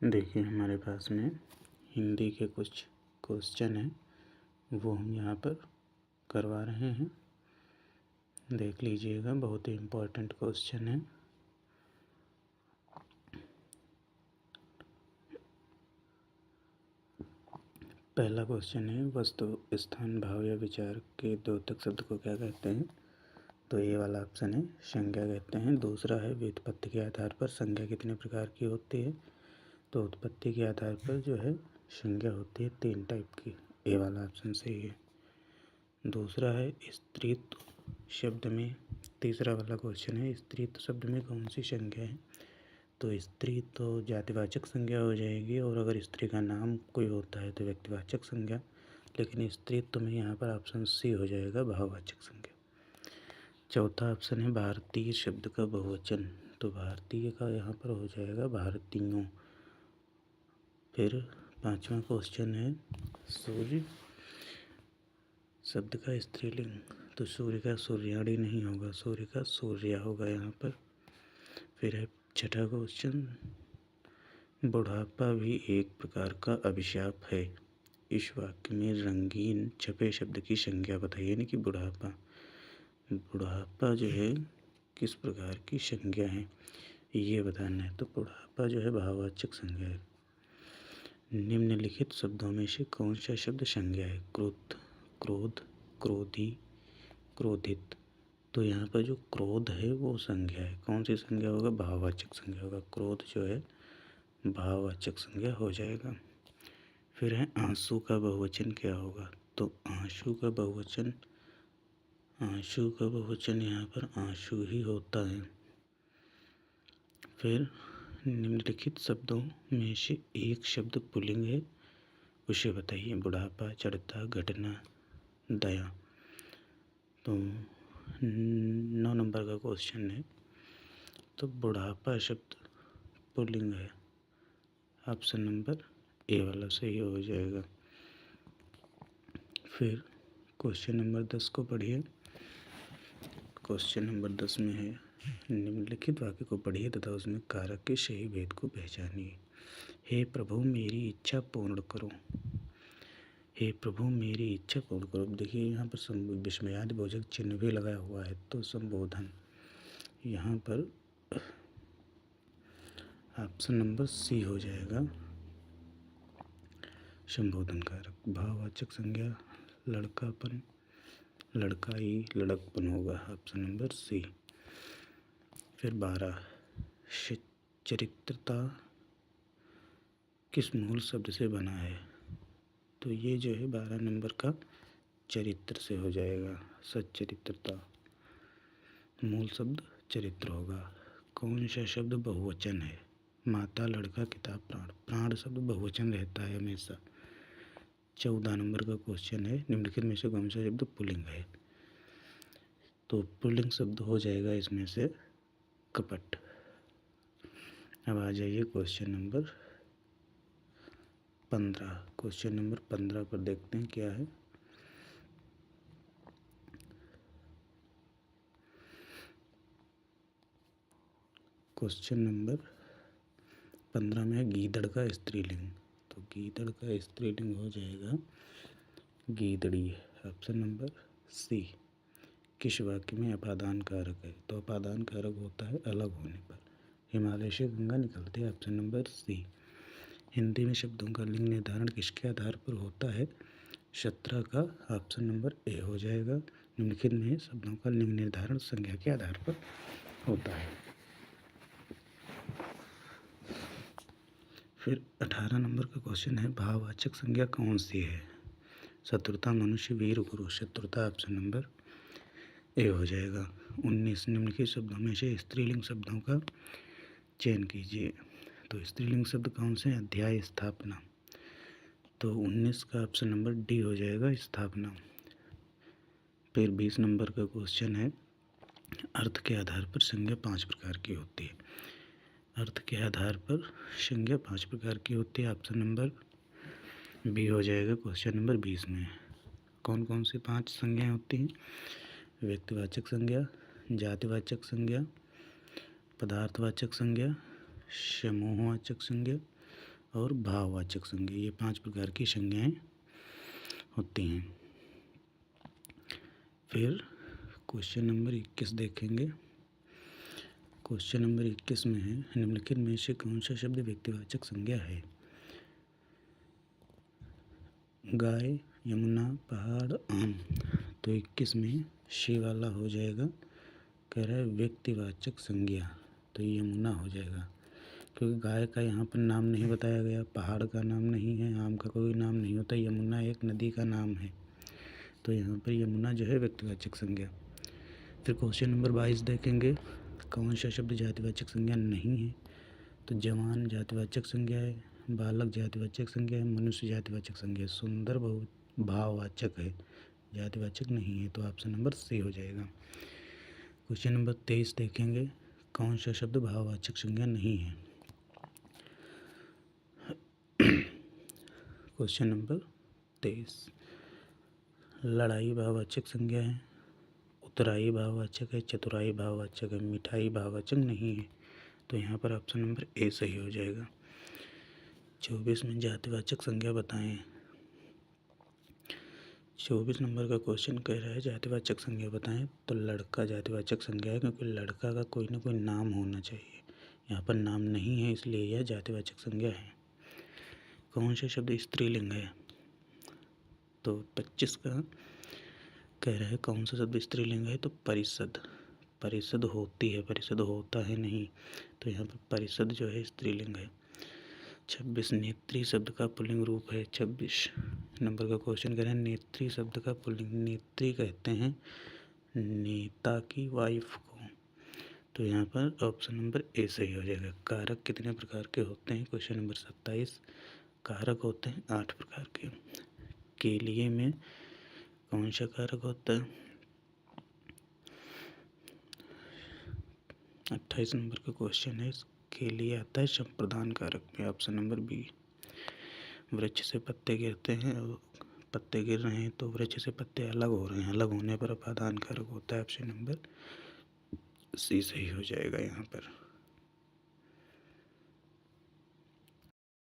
देखिए हमारे पास में हिंदी के कुछ क्वेश्चन हैं, वो हम यहाँ पर करवा रहे हैं। देख लीजिएगा, बहुत ही इम्पोर्टेंट क्वेश्चन है। पहला क्वेश्चन है, वस्तु, स्थान, भाव या विचार के द्योतक शब्द को क्या कहते हैं? तो ये वाला ऑप्शन है, संज्ञा कहते हैं। दूसरा है, व्युत्पत्ति के आधार पर संज्ञा कितने प्रकार की होती है? तो उत्पत्ति के आधार पर जो है संज्ञा होती है 3 टाइप की। ए वाला ऑप्शन सही है। दूसरा है, स्त्रीत्व शब्द में, तीसरा वाला क्वेश्चन है, स्त्रीत्व शब्द में कौन सी संज्ञा है? तो स्त्री तो जातिवाचक संज्ञा हो जाएगी, और अगर स्त्री का नाम कोई होता है तो व्यक्तिवाचक संज्ञा। लेकिन स्त्रीत्व में यहाँ पर ऑप्शन सी हो जाएगा, भाववाचक संज्ञा। चौथा ऑप्शन है, भारतीय शब्द का बहुवचन। तो भारतीय का यहाँ पर हो जाएगा भारतीयों। फिर पांचवा क्वेश्चन है, सूर्य शब्द का स्त्रीलिंग। तो सूर्य का सूर्याणी नहीं होगा, सूर्य का सूर्या होगा यहाँ पर। फिर है छठा क्वेश्चन, बुढ़ापा भी एक प्रकार का अभिशाप है। इस वाक्य में रंगीन छपे शब्द की संज्ञा बताइए। यानी कि बुढ़ापा जो है किस प्रकार की संज्ञा है ये बताना है। तो बुढ़ापा जो है भाववाचक संज्ञा है। निम्नलिखित शब्दों में से कौन सा शब्द संज्ञा है? क्रोध, क्रोध, क्रोधी, क्रोधित। तो यहाँ पर जो क्रोध है वो संज्ञा है। कौन सी संज्ञा होगा? भाववाचक संज्ञा होगा। क्रोध जो है भाववाचक संज्ञा हो जाएगा। फिर है, आंसू का बहुवचन क्या होगा? तो आंसू का बहुवचन यहाँ पर आंसू ही होता है। फिर निम्नलिखित शब्दों में से एक शब्द पुल्लिंग है, उसे बताइए। बुढ़ापा, जड़ता, घटना, दया। तो 9 नंबर का क्वेश्चन है। तो बुढ़ापा शब्द पुल्लिंग है, ऑप्शन नंबर ए वाला सही हो जाएगा। फिर क्वेश्चन नंबर 10 को पढ़िए। क्वेश्चन नंबर 10 में है, निम्नलिखित वाक्य को पढ़िए तथा उसमें कारक के सही भेद को पहचानिए। हे प्रभु मेरी इच्छा पूर्ण करो। हे प्रभु मेरी इच्छा पूर्ण करो। देखिए यहाँ पर विस्मयादिबोधक चिन्ह भी लगा हुआ है, तो संबोधन यहाँ पर ऑप्शन नंबर सी हो जाएगा, संबोधन कारक। भाववाचक संज्ञा लड़कापन, लड़काई, लड़कपन होगा, ऑप्शन नंबर सी। फिर 12, चरित्रता किस मूल शब्द से बना है? तो ये जो है 12 नंबर का चरित्र से हो जाएगा, सच्चरित्रता। मूल शब्द चरित्र होगा। कौन सा शब्द बहुवचन है? माता, लड़का, किताब, प्राण। प्राण शब्द बहुवचन रहता है हमेशा। 14 नंबर का क्वेश्चन है, निम्नलिखित में से कौन सा शब्द पुल्लिंग है? तो पुल्लिंग शब्द हो जाएगा इसमें से कपट। अब आ जाइए क्वेश्चन नंबर 15। क्वेश्चन नंबर 15 पर देखते हैं क्या है। क्वेश्चन नंबर 15 में गीदड़ का स्त्रीलिंग। तो गीदड़ का स्त्रीलिंग हो जाएगा गीदड़ी, ऑप्शन नंबर सी। किस वाक्य में अपादान कारक है? तो अपादान कारक होता है अलग होने पर। हिमालय से गंगा निकलती है, ऑप्शन नंबर सी। हिंदी में शब्दों का लिंग निर्धारण किसके आधार पर होता है? 17 का ऑप्शन नंबर ए हो जाएगा। निम्नलिखित में शब्दों का लिंग निर्धारण संज्ञा के आधार पर होता है। फिर 18 नंबर का क्वेश्चन है, भाववाचक संज्ञा कौन सी है? शत्रुता, मनुष्य, वीर, गुरु। शत्रुता ऑप्शन नंबर ए हो जाएगा। 19, निम्नलिखित शब्दों में से स्त्रीलिंग शब्दों का चयन कीजिए। तो स्त्रीलिंग शब्द कौन से? अध्याय, स्थापना। तो 19 का ऑप्शन नंबर डी हो जाएगा, स्थापना। फिर 20 नंबर का क्वेश्चन है, अर्थ के आधार पर संज्ञा 5 प्रकार की होती है। अर्थ के आधार पर संज्ञा 5 प्रकार की होती है, ऑप्शन नंबर बी हो जाएगा क्वेश्चन नंबर 20 में। कौन कौन सी 5 संज्ञाएँ होती हैं? व्यक्तिवाचक संज्ञा, जातिवाचक संज्ञा, पदार्थवाचक संज्ञा, समूहवाचक संज्ञा और भाववाचक संज्ञा, ये 5 प्रकार की संज्ञाएं होती हैं। फिर क्वेश्चन नंबर 21 देखेंगे। क्वेश्चन नंबर 21 में है, निम्नलिखित में से कौन सा शब्द व्यक्तिवाचक संज्ञा है? गाय, यमुना, पहाड़, आम। तो 21 में शी वाला हो जाएगा, कह रहा है व्यक्तिवाचक संज्ञा, तो यमुना हो जाएगा, क्योंकि गाय का यहाँ पर नाम नहीं बताया गया, पहाड़ का नाम नहीं है, आम का कोई नाम नहीं होता, यमुना एक नदी का नाम है, तो यहाँ पर यमुना जो है व्यक्तिवाचक संज्ञा। फिर क्वेश्चन नंबर 22 देखेंगे, कौन सा शब्द जातिवाचक संज्ञा नहीं है? तो जवान जातिवाचक संज्ञा है, बालक जातिवाचक संज्ञा है, मनुष्य जातिवाचक संज्ञा है, सुंदर बहुत भाववाचक है, जातिवाचक नहीं है, तो ऑप्शन नंबर सी हो जाएगा। क्वेश्चन नंबर 23 देखेंगे, कौन सा शब्द भाववाचक संज्ञा नहीं है? क्वेश्चन नंबर 23, लड़ाई भाववाचक संज्ञा है, उतराई भाववाचक है, चतुराई भाववाचक है, मिठाई भाववाचक नहीं है, तो यहाँ पर ऑप्शन नंबर ए सही हो जाएगा। 24 में जातिवाचक संज्ञा बताएं। 24 नंबर का क्वेश्चन कह रहा है जातिवाचक संज्ञा बताएं, तो लड़का जातिवाचक संज्ञा है, क्योंकि लड़का का कोई ना कोई नाम होना चाहिए, यहाँ पर नाम नहीं है, इसलिए यह जातिवाचक संज्ञा है। कौन सा शब्द स्त्रीलिंग है? तो 25 का कह रहा है कौन सा शब्द स्त्रीलिंग है? तो परिषद, परिषद होती है, परिषद होता है नहीं, तो यहाँ पर परिषद जो है स्त्रीलिंग है। 26 नेत्री शब्द का पुल्लिंग रूप है। 26 नंबर का क्वेश्चन कह रहे हैं नेत्री शब्द का पुल्लिंग, नेत्री कहते हैं नेता की वाइफ को, तो यहाँ पर ऑप्शन नंबर ए सही हो जाएगा। कारक कितने प्रकार के होते हैं? क्वेश्चन नंबर 27, कारक होते हैं 8 प्रकार के लिए में कौन सा कारक होता है? 28 नंबर का क्वेश्चन है, इसके लिए आता है संप्रदान कारक में, ऑप्शन नंबर बी। वृक्ष से पत्ते गिरते हैं और पत्ते गिर रहे हैं, तो वृक्ष से पत्ते अलग हो रहे हैं, अलग होने पर अपादान कारक होता है, ऑप्शन नंबर सी सही हो जाएगा यहाँ पर।